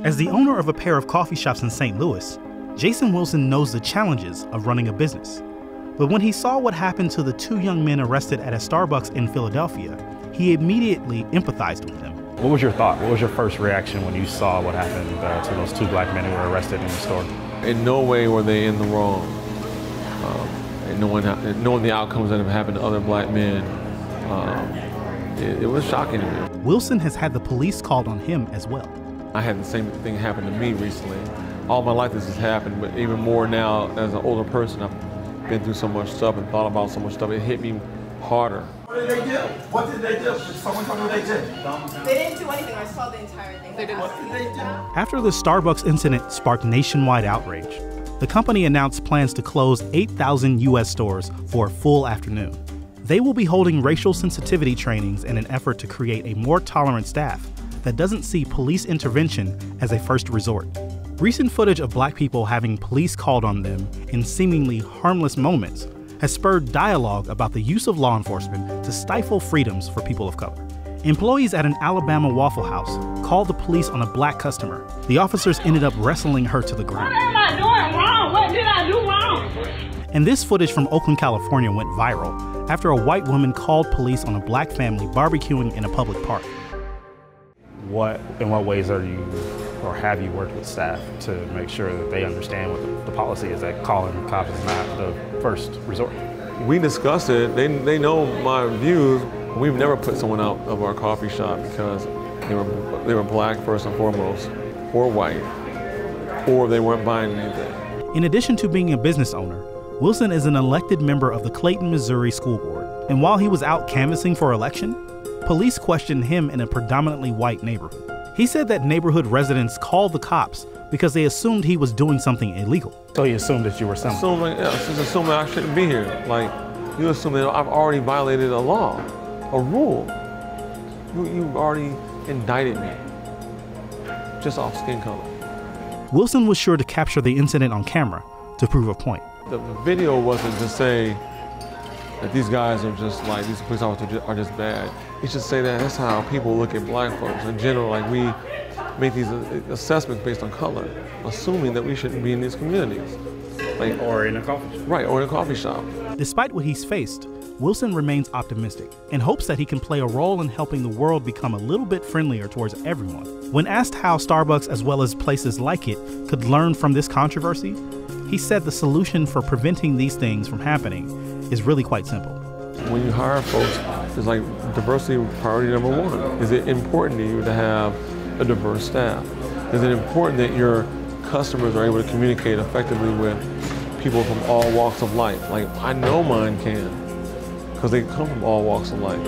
As the owner of a pair of coffee shops in St. Louis, Jason Wilson knows the challenges of running a business. But when he saw what happened to the two young men arrested at a Starbucks in Philadelphia, he immediately empathized with them. What was your thought? What was your first reaction when you saw what happened to those two black men who were arrested in the store? In no way were they in the wrong. And knowing the outcomes that have happened to other black men, it was shocking to me. Wilson has had the police called on him as well. I had the same thing happen to me recently. All my life this has happened, but even more now as an older person, I've been through so much stuff and thought about so much stuff. It hit me harder. What did they do? What did they do? Did someone tell me what they did? They didn't do anything. I saw the entire thing. They didn't. What did they do? After the Starbucks incident sparked nationwide outrage, the company announced plans to close 8,000 U.S. stores for a full afternoon. They will be holding racial sensitivity trainings in an effort to create a more tolerant staff that doesn't see police intervention as a first resort. Recent footage of black people having police called on them in seemingly harmless moments has spurred dialogue about the use of law enforcement to stifle freedoms for people of color. Employees at an Alabama Waffle House called the police on a black customer. The officers ended up wrestling her to the ground. What am I doing wrong? What did I do wrong? And this footage from Oakland, California went viral after a white woman called police on a black family barbecuing in a public park. In what ways are you, or have you worked with staff to make sure that they understand what the policy is, that calling the cops is not the first resort? We discussed it. They know my views. We've never put someone out of our coffee shop because they were black first and foremost, or white, or they weren't buying anything. In addition to being a business owner, Wilson is an elected member of the Clayton, Missouri School Board. And while he was out canvassing for election, police questioned him in a predominantly white neighborhood. He said that neighborhood residents called the cops because they assumed he was doing something illegal. So he assumed that you were someone? Assuming I shouldn't be here. Like, you assume that I've already violated a law, a rule. You've already indicted me, just off skin color. Wilson was sure to capture the incident on camera to prove a point. The video wasn't to say that these guys are just like, these police officers are just bad. It should say that that's how people look at black folks in general. Like, we make these assessments based on color, assuming that we shouldn't be in these communities. Like, or in a coffee shop. Right, or in a coffee shop. Despite what he's faced, Wilson remains optimistic and hopes that he can play a role in helping the world become a little bit friendlier towards everyone. When asked how Starbucks, as well as places like it, could learn from this controversy, he said the solution for preventing these things from happening is really quite simple. When you hire folks, it's like diversity priority number one. Is it important to you to have a diverse staff? Is it important that your customers are able to communicate effectively with people from all walks of life? Like, I know mine can, because they come from all walks of life.